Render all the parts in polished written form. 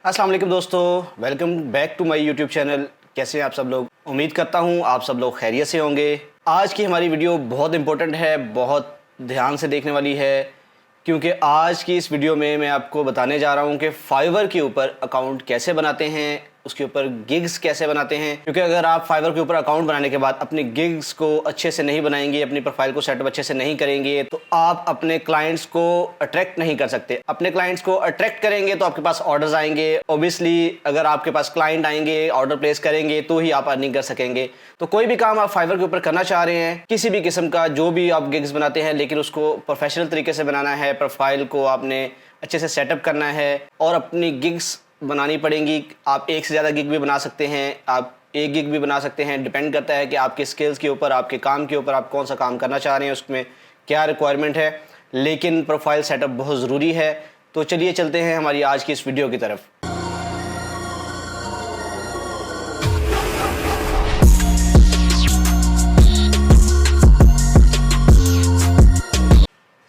अस्सलाम वालेकुम दोस्तों, welcome back to my YouTube channel. कैसे हैं आप सब लोग? उम्मीद करता हूं आप सब लोग खैरियत से होंगे। आज की हमारी वीडियो बहुत इंपॉर्टेंट है, बहुत ध्यान से देखने वाली है, क्योंकि आज की इस वीडियो में मैं आपको बताने जा रहा हूं कि फाइवर के ऊपर अकाउंट कैसे बनाते हैं, उसके ऊपर गिग्स कैसे बनाते हैं। क्योंकि अगर आप फाइवर के ऊपर अकाउंट बनाने के बाद अपने गिग्स को अच्छे से नहीं बनाएंगे, अपनी प्रोफाइल को सेटअप अच्छे से नहीं करेंगे, तो आप अपने क्लाइंट्स को अट्रैक्ट नहीं कर सकते। अपने क्लाइंट्स को अट्रैक्ट करेंगे तो आपके पास ऑर्डर्स आएंगे। ऑब्वियसली अगर आपके पास क्लाइंट आएंगे, ऑर्डर प्लेस करेंगे, तो ही आप अर्निंग कर सकेंगे। तो कोई भी काम आप फाइवर के ऊपर करना चाह रहे हैं, किसी भी किस्म का जो भी आप गिग्स बनाते हैं, लेकिन उसको प्रोफेशनल तरीके से बनाना है, प्रोफाइल को आपने अच्छे से सेटअप करना है और अपनी गिग्स बनानी पड़ेंगी। आप एक से ज़्यादा गिग भी बना सकते हैं, आप एक गिग भी बना सकते हैं। डिपेंड करता है कि आपके स्किल्स के ऊपर, आपके काम के ऊपर, आप कौन सा काम करना चाह रहे हैं, उसमें क्या रिक्वायरमेंट है। लेकिन प्रोफाइल सेटअप बहुत ज़रूरी है। तो चलिए चलते हैं हमारी आज की इस वीडियो की तरफ।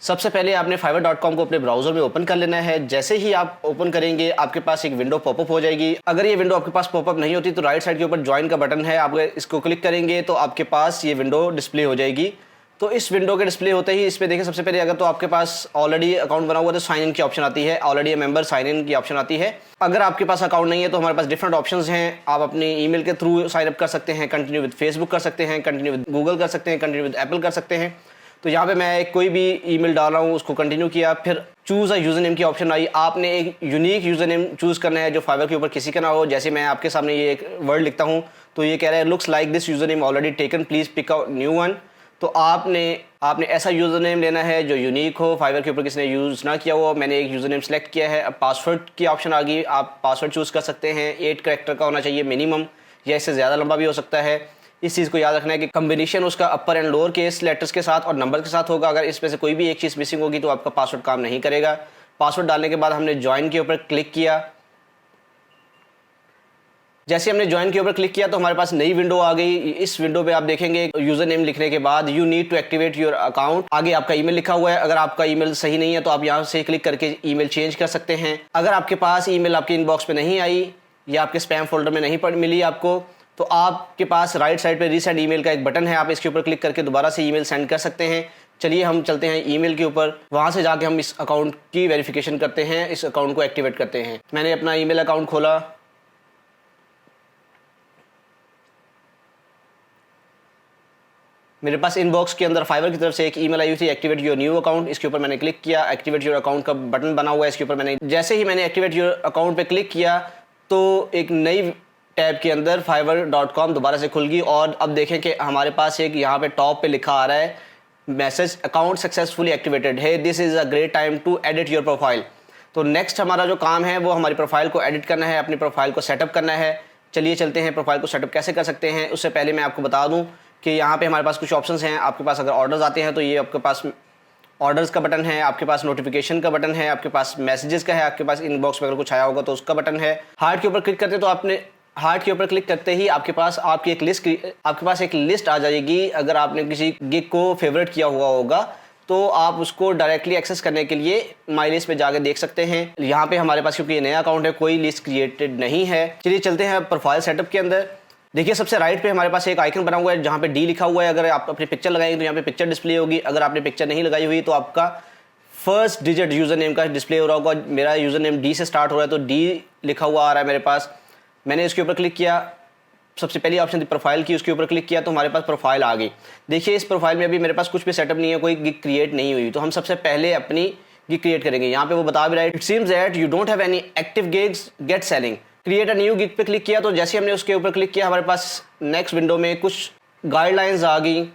सबसे पहले आपने fiverr.com को अपने ब्राउजर में ओपन कर लेना है। जैसे ही आप ओपन करेंगे आपके पास एक विंडो पॉपअप हो जाएगी। अगर ये विंडो आपके पास पॉपअप नहीं होती तो राइट साइड के ऊपर ज्वाइन का बटन है, आप इसको क्लिक करेंगे तो आपके पास ये विंडो डिस्प्ले हो जाएगी। तो इस विंडो के डिस्प्ले होते ही इसमें देखिए, सबसे पहले अगर तो आपके पास ऑलरेडी अकाउंट बना हुआ तो साइन इन की ऑप्शन आती है, ऑलरेडी मेंबर साइन इन की ऑप्शन आती है। अगर आपके पास अकाउंट नहीं है तो हमारे पास डिफरेंट ऑप्शंस हैं। आप अपनी ईमेल के थ्रू साइन अप कर सकते हैं, कंटिन्यू विद फेसबुक कर सकते हैं, कंटिन्यू विद गूगल कर सकते हैं, कंटिन्यू विद एप्पल कर सकते हैं। तो यहाँ पे मैं कोई भी ईमेल डाल रहा हूँ, उसको कंटिन्यू किया, फिर चूज़ अ यूज़र नेम की ऑप्शन आई। आपने एक यूनिक यूज़र नेम चूज़ करना है जो फाइवर के ऊपर किसी का ना हो। जैसे मैं आपके सामने ये एक वर्ड लिखता हूँ तो ये कह रहा है looks like this user name already taken, please pick a new one. तो आपने ऐसा यूज़र नेम लेना है जो यूनिक हो, फाइवर के ऊपर किसी ने यूज़ ना किया हो। मैंने एक यूज़र नेम सेलेक्ट किया है। अब पासवर्ड की ऑप्शन आ गई, आप पासवर्ड चूज़ कर सकते हैं। 8 कैरेक्टर का होना चाहिए मिनिमम, या इससे ज़्यादा लंबा भी हो सकता है। इस चीज़ को याद रखना है कि कम्बिनेशन उसका अपर एंड लोअर केस लेटर्स के साथ और नंबर के साथ होगा। अगर इसमें से कोई भी एक चीज़ मिसिंग होगी तो आपका पासवर्ड काम नहीं करेगा। पासवर्ड डालने के बाद हमने ज्वाइन के ऊपर क्लिक किया। जैसे हमने ज्वाइन के ऊपर क्लिक किया तो हमारे पास नई विंडो आ गई। इस विंडो पे आप देखेंगे यूज़र नेम लिखने के बाद you need to activate your account, आगे आपका ईमेल लिखा हुआ है। अगर आपका ईमेल सही नहीं है तो आप यहाँ से क्लिक करके ईमेल चेंज कर सकते हैं। अगर आपके पास ईमेल आपके इनबॉक्स में नहीं आई या आपके स्पैम फोल्डर में नहीं मिली आपको, तो आपके पास राइट साइड पे रीसेंड ईमेल का एक बटन है, आप इसके ऊपर क्लिक करके दोबारा से ईमेल सेंड कर सकते हैं। चलिए हम चलते हैं ईमेल के ऊपर, वहाँ से जाके हम इस अकाउंट की वेरिफिकेशन करते हैं, इस अकाउंट को एक्टिवेट करते हैं। मैंने अपना ईमेल अकाउंट खोला। मेरे पास इनबॉक्स के अंदर फाइवर की तरफ से एक ईमेल आई हुई थी, एक्टिवेट योर न्यू अकाउंट। इसके ऊपर मैंने क्लिक किया। एक्टिवेट योर अकाउंट का बटन बना हुआ है, इसके ऊपर मैंने जैसे ही मैंने एक्टिवेट योर अकाउंट पे क्लिक किया तो एक नई टैब के अंदर fiverr.com दोबारा से खुल गई। और अब देखें कि हमारे पास एक यहाँ पे टॉप पे लिखा आ रहा है मैसेज, अकाउंट सक्सेसफुली एक्टिवेटेड है, this is a great time to edit your profile. तो नेक्स्ट हमारा जो काम है वो हमारी प्रोफाइल को एडिट करना है, अपनी प्रोफाइल को सेटअप करना है। चलिए चलते हैं प्रोफाइल को सेटअप कैसे कर सकते हैं। उससे पहले मैं आपको बता दूँ कि यहाँ पे हमारे पास कुछ ऑप्शंस हैं। आपके पास अगर ऑर्डर्स आते हैं तो ये आपके पास ऑर्डर्स का बटन है, आपके पास नोटिफिकेशन का बटन है, आपके पास मैसेजेस का है, आपके पास इनबॉक्स में अगर कुछ आया होगा तो उसका बटन है। हार्ट के ऊपर क्लिक करते तो आपने हार्ट के ऊपर क्लिक करते ही आपके पास एक लिस्ट आ जाएगी। अगर आपने किसी गिग को फेवरेट किया हुआ होगा तो आप उसको डायरेक्टली एक्सेस करने के लिए माई लिस्ट पे जाके देख सकते हैं। यहाँ पे हमारे पास क्योंकि ये नया अकाउंट है, कोई लिस्ट क्रिएटेड नहीं है। चलिए चलते हैं प्रोफाइल सेटअप के अंदर। देखिए सबसे राइट पे हमारे पास एक आइकन बना हुआ है जहाँ पे डी लिखा हुआ है। अगर आप अपनी पिक्चर लगाएंगे तो यहाँ पे पिक्चर डिस्प्ले होगी। अगर आपने पिक्चर नहीं लगाई हुई तो आपका फर्स्ट डिजिट यूज़र नेम का डिस्प्ले हो रहा होगा। मेरा यूज़र नेम डी से स्टार्ट हो रहा है तो डी लिखा हुआ आ रहा है मेरे पास। मैंने इसके ऊपर क्लिक किया, सबसे पहली ऑप्शन थी प्रोफाइल की, उसके ऊपर क्लिक किया तो हमारे पास प्रोफाइल आ गई। देखिए इस प्रोफाइल में अभी मेरे पास कुछ भी सेटअप नहीं है, कोई गिग क्रिएट नहीं हुई। तो हम सबसे पहले अपनी गिग क्रिएट करेंगे। यहाँ पे वो बता भी रहा है it seems that you don't have any active gigs, get selling, create a new gig पे क्लिक किया। तो जैसे हमने उसके ऊपर क्लिक किया हमारे पास नेक्स्ट विंडो में कुछ गाइडलाइंस आ गई।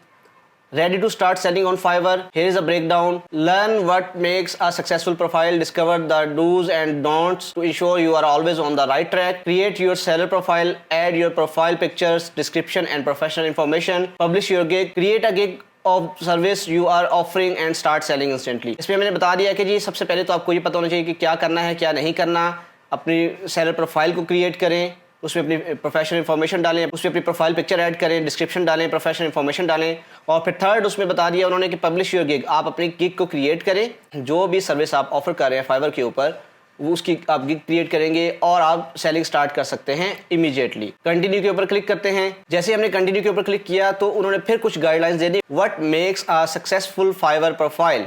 Ready to start selling on Fiverr? Here is a breakdown. Learn what makes a successful profile. Discover the do's and don'ts to ensure you are always on the right track. Create your seller profile. Add your profile pictures, description and professional information. Publish your gig. Create a gig of service you are offering and start selling instantly. इसमें मैंने बता दिया कि जी सबसे पहले तो आपको ये पता होना चाहिए कि क्या करना है क्या नहीं करना। अपनी सेलर प्रोफाइल को क्रिएट करें, उसमें अपनी प्रोफेशनल इन्फॉर्मेशन डालें, उसमें अपनी प्रोफाइल पिक्चर ऐड करें, डिस्क्रिप्शन डालें, प्रोफेशनल इन्फॉर्मेशन डालें। और फिर थर्ड उसमें बता दिया उन्होंने कि पब्लिश योर गिग, आप अपनी गिग को क्रिएट करें। जो भी सर्विस आप ऑफर कर रहे हैं फाइवर के ऊपर वो उसकी आप गिग क्रिएट करेंगे और आप सेलिंग स्टार्ट कर सकते हैं इमीडिएटली। कंटिन्यू के ऊपर क्लिक करते हैं। जैसे हमने कंटिन्यू के ऊपर क्लिक किया तो उन्होंने फिर कुछ गाइडलाइंस दे दी। What makes a successful Fiverr profile?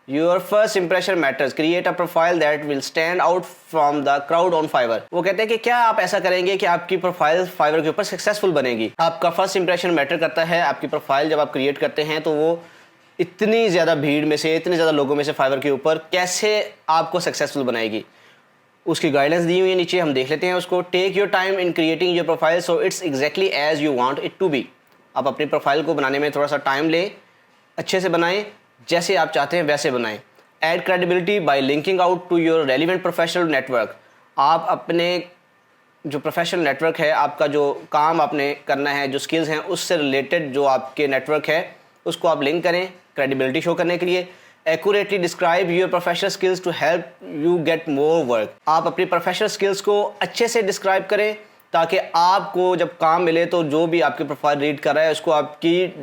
Your first impression matters, create a profile that will stand out from the crowd on Fiverr. वो कहते हैं कि क्या आप ऐसा करेंगे कि आपकी प्रोफाइल फाइवर के ऊपर सक्सेसफुल बनेगी। आपका फर्स्ट इंप्रेशन मैटर करता है। आपकी प्रोफाइल जब आप क्रिएट करते हैं तो वो इतनी ज़्यादा भीड़ में से, इतने ज़्यादा लोगों में से फाइवर के ऊपर कैसे आपको सक्सेसफुल बनाएगी, उसकी गाइडेंस दी हुई है नीचे। हम देख लेते हैं उसको। Take your time in creating your profile so it's exactly as you want it to be. आप अपनी प्रोफाइल को बनाने में थोड़ा सा टाइम लें, अच्छे से बनाएं, जैसे आप चाहते हैं वैसे बनाएं। Add credibility by linking out to your relevant professional network. आप अपने जो प्रोफेशनल नेटवर्क है, आपका जो काम आपने करना है, जो स्किल्स हैं, उससे रिलेटेड जो आपके नेटवर्क है उसको आप लिंक करें क्रेडिबिलिटी शो करने के लिए। Accurately describe your professional skills to help you get more work. आप अपनी प्रोफेशनल स्किल्स को अच्छे से डिस्क्राइब करें ताकि आपको जब काम मिले तो जो भी आपकी प्रोफाइल रीड कर रहा है उसको आपकी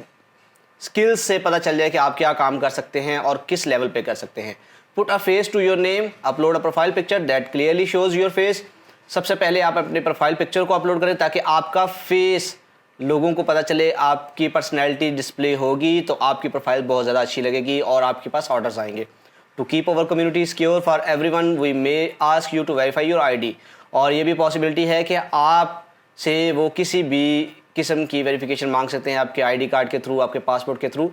स्किल्स से पता चल जाए कि आप क्या काम कर सकते हैं और किस लेवल पे कर सकते हैं। Put a face to your name, upload a profile picture that clearly shows your face. सबसे पहले आप अपने प्रोफाइल पिक्चर को अपलोड करें ताकि आपका फेस लोगों को पता चले, आपकी पर्सनैलिटी डिस्प्ले होगी तो आपकी प्रोफाइल बहुत ज़्यादा अच्छी लगेगी और आपके पास ऑर्डर्स आएंगे। To keep our community secure for everyone we may ask you to verify your ID. और ये भी पॉसिबिलिटी है कि आप से वो किसी भी किस्म की वेरिफिकेशन मांग सकते हैं आपके आईडी कार्ड के थ्रू, आपके पासपोर्ट के थ्रू।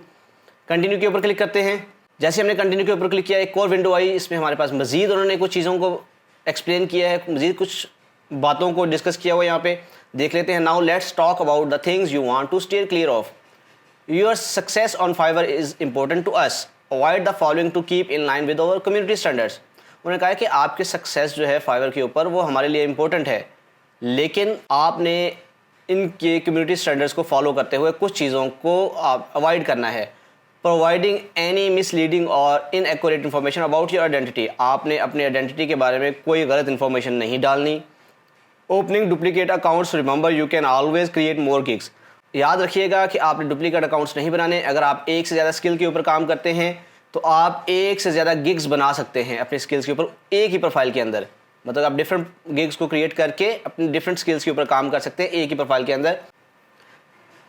कंटिन्यू के ऊपर क्लिक करते हैं। जैसे हमने कंटिन्यू के ऊपर क्लिक किया एक और विंडो आई। इसमें हमारे पास मजीद उन्होंने कुछ चीज़ों को एक्सप्लेन किया है, मजीद कुछ बातों को डिस्कस किया हुआ यहाँ पे देख लेते हैं। Now let's talk about the things you want to steer clear of. Your success on Fiverr is important to us, avoid the following to keep in line with our community standards. उन्होंने कहा कि आपके success जो है fibre के ऊपर वो हमारे लिए इंपॉर्टेंट है, लेकिन आपने इनके कम्युनिटी स्टैंडर्ड्स को फॉलो करते हुए कुछ चीज़ों को अवॉइड करना है। प्रोवाइडिंग एनी मिसलीडिंग और inaccurate information about your identity. आपने अपनी आइडेंटिटी के बारे में कोई गलत इन्फॉर्मेशन नहीं डालनी। Opening duplicate accounts, remember you can always create more gigs. याद रखिएगा कि आपने डुप्लीकेट अकाउंट्स नहीं बनाने। अगर आप एक से ज़्यादा स्किल के ऊपर काम करते हैं तो आप एक से ज़्यादा गिग्स बना सकते हैं अपने स्किल्स के ऊपर एक ही प्रोफाइल के अंदर। मतलब आप डिफरेंट गिग्स को क्रिएट करके अपने डिफरेंट स्किल्स के ऊपर काम कर सकते हैं एक ही प्रोफाइल के अंदर।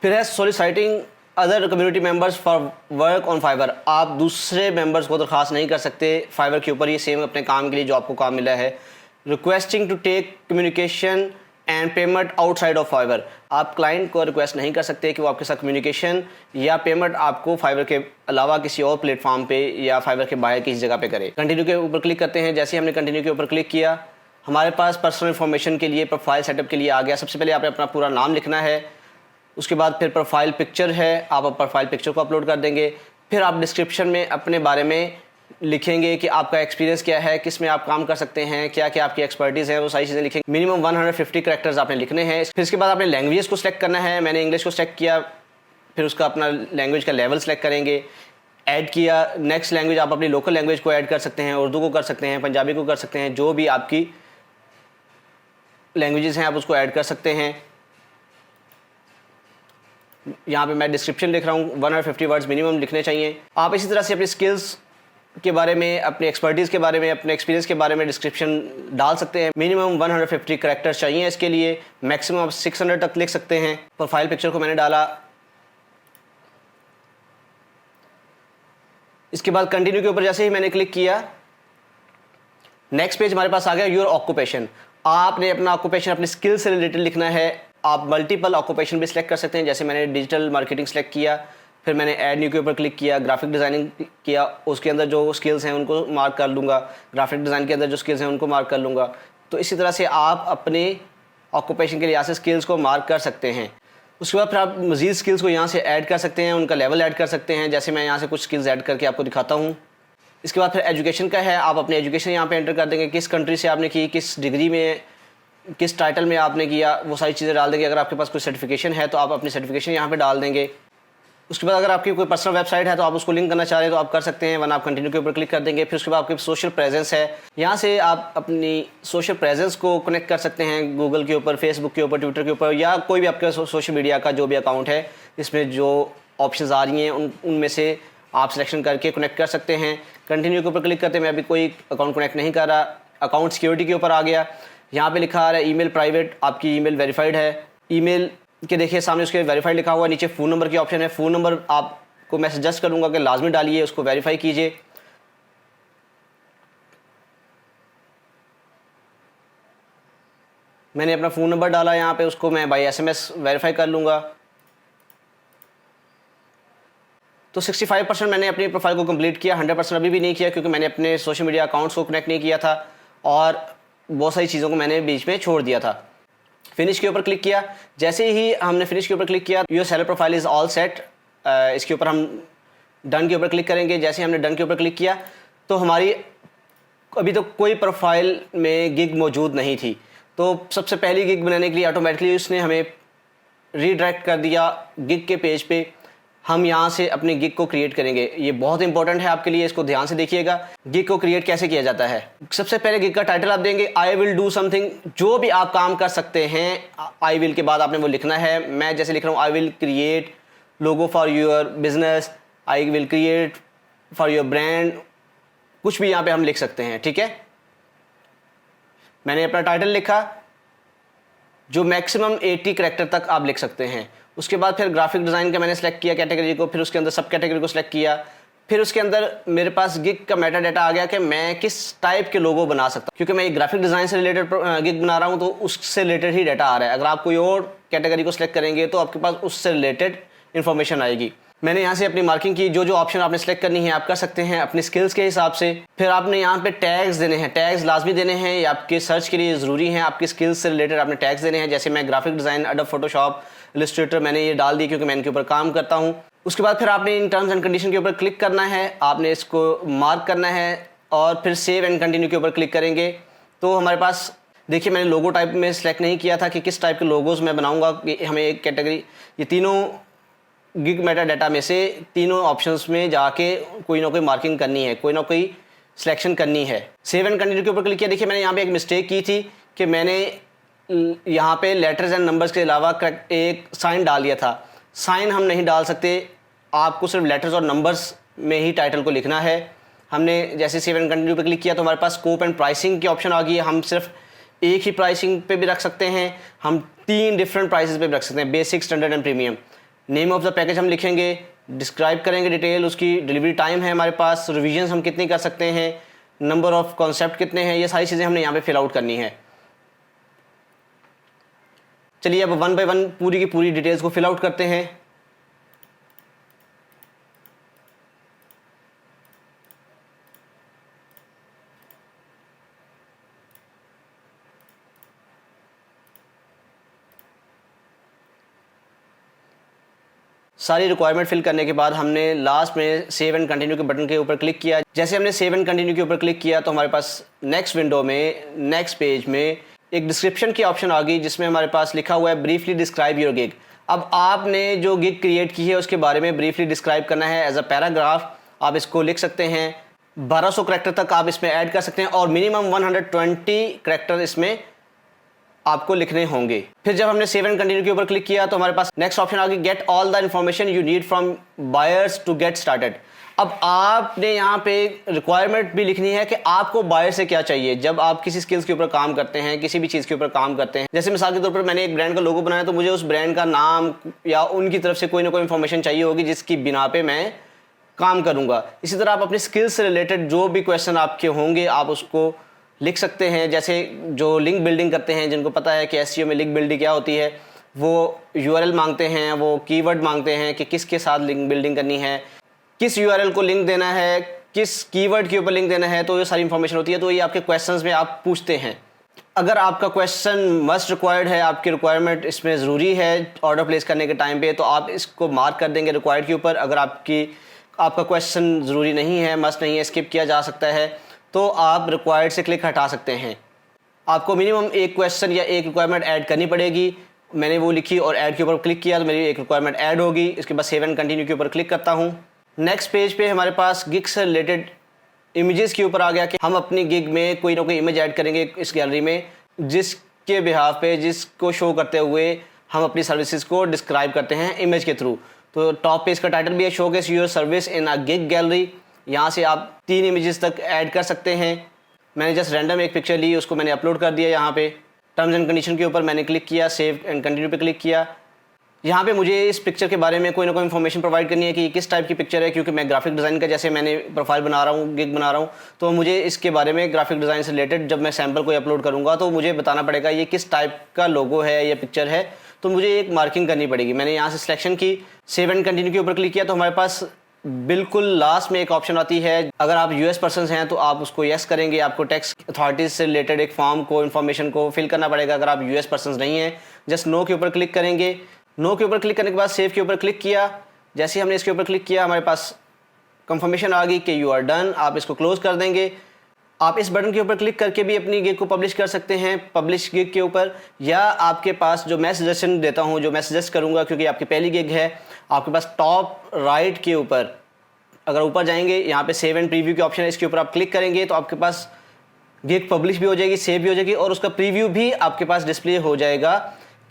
फिर है soliciting other community members for work on Fiverr. आप दूसरे मेंबर्स को दरख्वास्त नहीं कर सकते फाइवर के ऊपर, ये सेम अपने काम के लिए जो आपको काम मिला है। Requesting to take communication and payment outside of Fiverr. आप क्लाइंट को रिक्वेस्ट नहीं कर सकते कि वो आपके साथ कम्युनिकेशन या पेमेंट आपको फाइवर के अलावा किसी और प्लेटफॉर्म पे या फाइवर के बाहर किसी जगह पे करे। कंटिन्यू के ऊपर क्लिक करते हैं। जैसे हमने कंटिन्यू के ऊपर क्लिक किया हमारे पास पर्सनल इन्फॉर्मेशन के लिए प्रोफाइल सेटअप के लिए आ गया। सबसे पहले आपने अपना पूरा नाम लिखना है, उसके बाद फिर प्रोफाइल पिक्चर है, आप प्रोफाइल पिक्चर को अपलोड कर देंगे। फिर आप डिस्क्रिप्शन में अपने बारे में लिखेंगे कि आपका एक्सपीरियंस क्या है, किस में आप काम कर सकते हैं, क्या क्या आपकी एक्सपर्टीज़ है, वो सारी चीज़ें लिखेंगे। मिनिमम 150 कैरेक्टर्स आपने लिखने हैं। फिर इसके बाद आपने लैंग्वेज को सिलेक्ट करना है। मैंने इंग्लिश को सिलेक्ट किया, फिर उसका अपना लैंग्वेज का लेवल सेलेक्ट करेंगे। ऐड किया नेक्स्ट लैंग्वेज, आप अपनी लोकल लैंग्वेज को ऐड कर सकते हैं, उर्दू को कर सकते हैं, पंजाबी को कर सकते हैं, जो भी आपकी लैंग्वेजेस हैं आप उसको ऐड कर सकते हैं। यहाँ पे मैं डिस्क्रिप्शन लिख रहा हूँ, 150 वर्ड्स मिनिमम लिखने चाहिए। आप इसी तरह से अपनी स्किल्स के बारे में, अपने एक्सपर्टीज़ के बारे में, अपने एक्सपीरियंस के बारे में डिस्क्रिप्शन डाल सकते हैं। मिनिमम 150 कैरेक्टर्स चाहिए इसके लिए, मैक्सिमम आप 600 तक लिख सकते हैं। प्रोफाइल पिक्चर को मैंने डाला। इसके बाद कंटिन्यू के ऊपर जैसे ही मैंने क्लिक किया नेक्स्ट पेज हमारे पास आ गया योर ऑक्यूपेशन। आपने अपना ऑक्यूपेशन अपनी स्किल से रिलेटेड लिखना है। आप मल्टीपल ऑक्यूपेशन भी सिलेक्ट कर सकते हैं। जैसे मैंने डिजिटल मार्केटिंग सेलेक्ट किया, फिर मैंने ऐड न्यू के ऊपर क्लिक किया, ग्राफिक डिज़ाइनिंग किया, उसके अंदर जो स्किल्स हैं उनको मार्क कर लूँगा, ग्राफिक डिज़ाइन के अंदर जो स्किल्स हैं उनको मार्क कर लूँगा। तो इसी तरह से आप अपने ऑक्यूपेशन के लिहाज से स्किल्स को मार्क कर सकते हैं। उसके बाद फिर आप मज़ीद स्किल्स को यहाँ से ऐड कर सकते हैं, उनका लेवल ऐड कर सकते हैं। जैसे मैं यहाँ से कुछ स्किल्स ऐड करके आपको दिखाता हूँ। इसके बाद फिर एजुकेशन का है, आप अपने एजुकेशन यहाँ पे एंटर कर देंगे, किस कंट्री से आपने की, किस डिग्री में, किस टाइटल में आपने किया, वो सारी चीज़ें डाल देंगे। अगर आपके पास कोई सर्टिफिकेशन है तो आप अपनी सर्टिफिकेशन यहाँ पे डाल देंगे। उसके बाद अगर आपकी कोई पर्सनल वेबसाइट है तो आप उसको लिंक करना चाह रहे हैं तो आप कर सकते हैं, वरना आप कंटिन्यू के ऊपर क्लिक कर देंगे। फिर उसके बाद आपकी सोशल प्रेजेंस है, यहाँ से आप अपनी सोशल प्रेजेंस को कनेक्ट कर सकते हैं गूगल के ऊपर, फेसबुक के ऊपर, ट्विटर के ऊपर, या कोई भी आपके सोशल मीडिया का जो भी अकाउंट है। इसमें जो ऑप्शंस आ रही हैं उनमें से आप सिलेक्शन करके कनेक्ट कर सकते हैं। कंटिन्यू के ऊपर क्लिक करते हैं। मैं अभी कोई अकाउंट कनेक्ट नहीं कर रहा, अकाउंट सिक्योरिटी के ऊपर आ गया। यहाँ पे लिखा आ रहा है ईमेल प्राइवेट, आपकी ईमेल वेरीफाइड है। ईमेल के देखिए सामने उसके वेरीफाइड लिखा हुआ है, नीचे फ़ोन नंबर की ऑप्शन है। फ़ोन नंबर आपको मैं सजेस्ट करूँगा कि लाजमी डालिए, उसको वेरीफाई कीजिए। मैंने अपना फ़ोन नंबर डाला यहाँ पे, उसको मैं बाय SMS वेरीफाई कर लूँगा। तो 65% मैंने अपनी प्रोफाइल को कंप्लीट किया, 100% अभी भी नहीं किया क्योंकि मैंने अपने सोशल मीडिया अकाउंट्स को कनेक्ट नहीं किया था और बहुत सारी चीज़ों को मैंने बीच में छोड़ दिया था। फिनिश के ऊपर क्लिक किया। जैसे ही हमने फिनिश के ऊपर क्लिक किया, your seller profile is all set, इसके ऊपर हम डन के ऊपर क्लिक करेंगे। जैसे हमने डन के ऊपर क्लिक किया तो हमारी अभी तो कोई प्रोफाइल में गिग मौजूद नहीं थी। तो सबसे पहली गिग बनाने के लिए ऑटोमेटिकली उसने हमें रीडायरेक्ट कर दिया गिग के पेज पे। हम यहाँ से अपनी गिग को क्रिएट करेंगे। ये बहुत इंपॉर्टेंट है आपके लिए, इसको ध्यान से देखिएगा। गिग को क्रिएट कैसे किया जाता है। सबसे पहले गिग का टाइटल आप देंगे आई विल डू समथिंग, जो भी आप काम कर सकते हैं आई विल के बाद आपने वो लिखना है। मैं जैसे लिख रहा हूँ I will create logo for your business, I will create for your brand, कुछ भी यहाँ पे हम लिख सकते हैं। ठीक है, मैंने अपना टाइटल लिखा जो मैक्सिमम 80 करैक्टर तक आप लिख सकते हैं। उसके बाद फिर ग्राफिक डिज़ाइन का मैंने सेलेक्ट किया कैटेगरी को, फिर उसके अंदर सब कैटेगरी को सिलेक्ट किया। फिर उसके अंदर मेरे पास गिग का मेटा डाटा आ गया कि मैं किस टाइप के लोगो बना सकता हूँ, क्योंकि मैं एक ग्राफिक डिज़ाइन से रिलेटेड गिग बना रहा हूँ तो उससे रिलेटेड ही डाटा आ रहा है। अगर आप कोई और कैटेगरी को सिलेक्ट करेंगे तो आपके पास उससे रिलेटेड इन्फॉर्मेशन आएगी। मैंने यहाँ से अपनी मार्किंग की, जो जो ऑप्शन आपने सेलेक्ट करनी है आप कर सकते हैं अपनी स्किल्स के हिसाब से। फिर आपने यहाँ पे टैग्स देने हैं, टैग्स लाजमी देने हैं, ये आपके सर्च के लिए ज़रूरी हैं। आपकी स्किल्स से रिलेटेड आपने टैग्स देने हैं। जैसे मैं graphic design, adobe Photoshop, Illustrator मैंने ये डाल दी क्योंकि मैं इनके ऊपर काम करता हूँ। उसके बाद फिर आपने इन टर्म्स एंड कंडीशन के ऊपर क्लिक करना है, आपने इसको मार्क करना है और फिर सेव एंड कंटिन्यू के ऊपर क्लिक करेंगे। तो हमारे पास देखिए मैंने लोगो टाइप में सेलेक्ट नहीं किया था कि किस टाइप के लोगोज़ मैं बनाऊँगा। हमें एक कैटेगरी, ये तीनों गिग मेटा डाटा में से तीनों ऑप्शंस में जाके कोई ना कोई मार्किंग करनी है, कोई ना कोई सिलेक्शन करनी है। सेव एंड कंटिन्यू के ऊपर क्लिक किया। देखिए मैंने यहाँ पे एक मिस्टेक की थी कि मैंने यहाँ पे लेटर्स एंड नंबर्स के अलावा एक साइन डाल दिया था। साइन हम नहीं डाल सकते, आपको सिर्फ लेटर्स और नंबर्स में ही टाइटल को लिखना है। हमने जैसे सेव एंड कंटिन्यू पे क्लिक किया तो हमारे पास स्कोप एंड प्राइसिंग की ऑप्शन आ गई है। हम सिर्फ एक ही प्राइसिंग पे भी रख सकते हैं, हम 3 डिफरेंट प्राइसेस पे भी रख सकते हैं, basic, standard and premium. Name of the package हम लिखेंगे, डिस्क्राइब करेंगे डिटेल, उसकी डिलीवरी टाइम है हमारे पास, रिविजन्स हम कितनी कर सकते हैं, नंबर ऑफ कॉन्सेप्ट कितने हैं, ये सारी चीज़ें हमने यहाँ पे फिल आउट करनी है। चलिए अब 1 बाय 1 पूरी की पूरी डिटेल्स को फिल आउट करते हैं। सारी रिक्वायरमेंट फिल करने के बाद हमने लास्ट में सेव एंड कंटिन्यू के बटन के ऊपर क्लिक किया। जैसे हमने सेव एंड कंटिन्यू के ऊपर क्लिक किया तो हमारे पास नेक्स्ट विंडो में, नेक्स्ट पेज में एक डिस्क्रिप्शन की ऑप्शन आ गई जिसमें हमारे पास लिखा हुआ है ब्रीफली डिस्क्राइब योर गिग। अब आपने जो गिग क्रिएट की है उसके बारे में ब्रीफली डिस्क्राइब करना है एज अ पैराग्राफ। आप इसको लिख सकते हैं, 1200 करैक्टर तक आप इसमें ऐड कर सकते हैं और मिनिमम 120 करैक्टर इसमें आपको लिखने होंगे। फिर जब हमने सेव एंड कंटिन्यू के ऊपर क्लिक किया तो हमारे पास नेक्स्ट ऑप्शन आ गई get all the information you need from buyers to get started. अब आपने यहाँ पे रिक्वायरमेंट भी लिखनी है कि आपको बायर से क्या चाहिए जब आप किसी स्किल्स के ऊपर काम करते हैं, किसी भी चीज़ के ऊपर काम करते हैं। जैसे मिसाल के तौर पर मैंने एक ब्रांड का लोगो बनाया तो मुझे उस ब्रांड का नाम या उनकी तरफ से कोई ना कोई इन्फॉर्मेशन चाहिए होगी जिसकी बिना पे मैं काम करूँगा। इसी तरह आप अपनी स्किल्स से रिलेटेड जो भी क्वेश्चन आपके होंगे आप उसको लिख सकते हैं। जैसे जो लिंक बिल्डिंग करते हैं, जिनको पता है कि एसईओ में लिंक बिल्डिंग क्या होती है, वो यूआरएल मांगते हैं, वो कीवर्ड मांगते हैं कि किसके साथ लिंक बिल्डिंग करनी है, किस यूआरएल को लिंक देना है, किस कीवर्ड के ऊपर लिंक देना है, तो ये सारी इंफॉर्मेशन होती है। तो ये आपके क्वेश्चंस में आप पूछते हैं। अगर आपका क्वेश्चन मस्ट रिक्वायर्ड है, आपकी रिक्वायरमेंट इसमें ज़रूरी है ऑर्डर प्लेस करने के टाइम पे, तो आप इसको मार्क कर देंगे रिक्वायर्ड के ऊपर। अगर आपका क्वेश्चन ज़रूरी नहीं है, मस्ट नहीं है, स्किप किया जा सकता है, तो आप रिक्वायर्ड से क्लिक हटा सकते हैं। आपको मिनिमम एक क्वेश्चन या एक रिक्वायरमेंट ऐड करनी पड़ेगी। मैंने वो लिखी और ऐड के ऊपर क्लिक किया तो मेरी एक रिक्वायरमेंट ऐड होगी। इसके बाद सेव एंड कंटिन्यू के ऊपर क्लिक करता हूँ। नेक्स्ट पेज पे हमारे पास गिग से रिलेटेड इमेजेस के ऊपर आ गया कि हम अपनी गिग में कोई ना कोई इमेज ऐड करेंगे इस गैलरी में, जिसके बिहाफ पे, जिसको शो करते हुए हम अपनी सर्विसेज को डिस्क्राइब करते हैं इमेज के थ्रू। तो टॉप पे इसका टाइटल भी है showcase your service in a gig gallery. यहाँ से आप 3 इमेजेस तक ऐड कर सकते हैं। मैंने जस्ट रैंडम एक पिक्चर ली, उसको मैंने अपलोड कर दिया। यहाँ पे टर्म्स एंड कंडीशन के ऊपर मैंने क्लिक किया, सेव एंड कंटिन्यू पे क्लिक किया। यहाँ पे मुझे इस पिक्चर के बारे में कोई ना कोई इन्फॉर्मेशन प्रोवाइड करनी है कि किस टाइप की पिक्चर है, क्योंकि मैं ग्राफिक डिज़ाइन का जैसे मैंने प्रोफाइल बना रहा हूँ, गिग बना रहा हूँ, तो मुझे इसके बारे में ग्राफिक डिज़ाइन से रिलेटेड जब मैं सैम्पल कोई अपलोड करूँगा तो मुझे बताना पड़ेगा ये किस टाइप का लोगो है या पिक्चर है, तो मुझे एक मार्किंग करनी पड़ेगी। मैंने यहाँ से सिलेक्शन की, सेव एंड कंटिन्यू के ऊपर क्लिक किया, तो हमारे पास बिल्कुल लास्ट में एक ऑप्शन आती है, अगर आप यूएस पर्सन हैं तो आप उसको यस करेंगे, आपको टैक्स अथॉरिटीज़ से रिलेटेड एक फॉर्म को, इन्फॉर्मेशन को फिल करना पड़ेगा। अगर आप यूएस पर्सन नहीं हैं, जस्ट नो के ऊपर क्लिक करेंगे। नो के ऊपर क्लिक करने के बाद सेव के ऊपर क्लिक किया। जैसे ही हमने इसके ऊपर क्लिक किया, हमारे पास कंफर्मेशन आ गई कि यू आर डन। आप इसको क्लोज कर देंगे। आप इस बटन के ऊपर क्लिक करके भी अपनी गिग को पब्लिश कर सकते हैं, पब्लिश गिग के ऊपर, या आपके पास जो मैं सजेशन देता हूं, जो मैं सजेस्ट करूंगा, क्योंकि आपकी पहली गिग है, आपके पास टॉप राइट के ऊपर अगर ऊपर जाएंगे, यहाँ पे सेव एंड प्रीव्यू के ऑप्शन है, इसके ऊपर आप क्लिक करेंगे तो आपके पास गिग पब्लिश भी हो जाएगी, सेव भी हो जाएगी, और उसका प्रीव्यू भी आपके पास डिस्प्ले हो जाएगा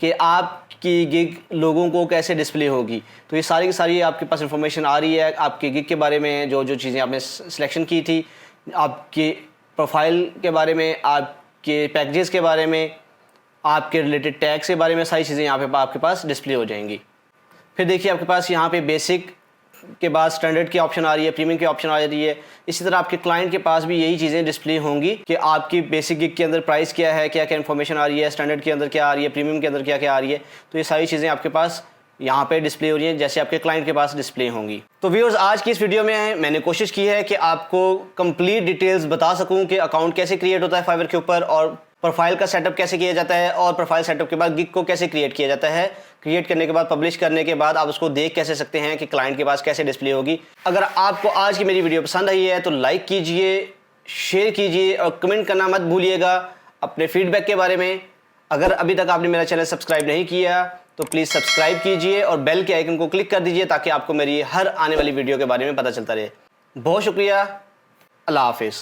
कि आपकी गिग लोगों को कैसे डिस्प्ले होगी। तो ये सारी की सारी आपके पास इंफॉर्मेशन आ रही है आपकी गिग के बारे में, जो जो चीज़ें आपने सिलेक्शन की थी, आपकी प्रोफाइल के बारे में, आपके पैकेजेस के बारे में, आपके रिलेटेड टैग्स के बारे में, सारी चीज़ें यहाँ पे आपके पास डिस्प्ले हो जाएंगी। फिर देखिए आपके पास यहाँ पे बेसिक के बाद स्टैंडर्ड की ऑप्शन आ रही है, प्रीमियम की ऑप्शन आ रही है। इसी तरह आपके क्लाइंट के पास भी यही चीज़ें डिस्प्ले होंगी कि आपकी बेसिक गिग के अंदर प्राइस क्या है, क्या क्या इन्फॉर्मेशन आ रही है, स्टैंडर्ड के अंदर क्या आ रही है, प्रीमियम के अंदर क्या क्या आ रही है। तो ये सारी चीज़ें आपके पास यहाँ पे डिस्प्ले हो रही है, जैसे आपके क्लाइंट के पास डिस्प्ले होंगी। तो व्यूअर्स, आज की इस वीडियो में मैंने कोशिश की है कि आपको कंप्लीट डिटेल्स बता सकूं कि अकाउंट कैसे क्रिएट होता है फाइवर के ऊपर, और प्रोफाइल का सेटअप कैसे किया जाता है, और प्रोफाइल सेटअप के बाद गिग को कैसे क्रिएट किया जाता है। क्रिएट करने के बाद, पब्लिश करने के बाद आप उसको देख कैसे सकते हैं कि क्लाइंट के पास कैसे डिस्प्ले होगी। अगर आपको आज की मेरी वीडियो पसंद आई है तो लाइक कीजिए, शेयर कीजिए और कमेंट करना मत भूलिएगा अपने फीडबैक के बारे में। अगर अभी तक आपने मेरा चैनल सब्सक्राइब नहीं किया तो प्लीज़ सब्सक्राइब कीजिए और बेल के आइकन को क्लिक कर दीजिए, ताकि आपको मेरी हर आने वाली वीडियो के बारे में पता चलता रहे। बहुत शुक्रिया, अल्लाह हाफिज़।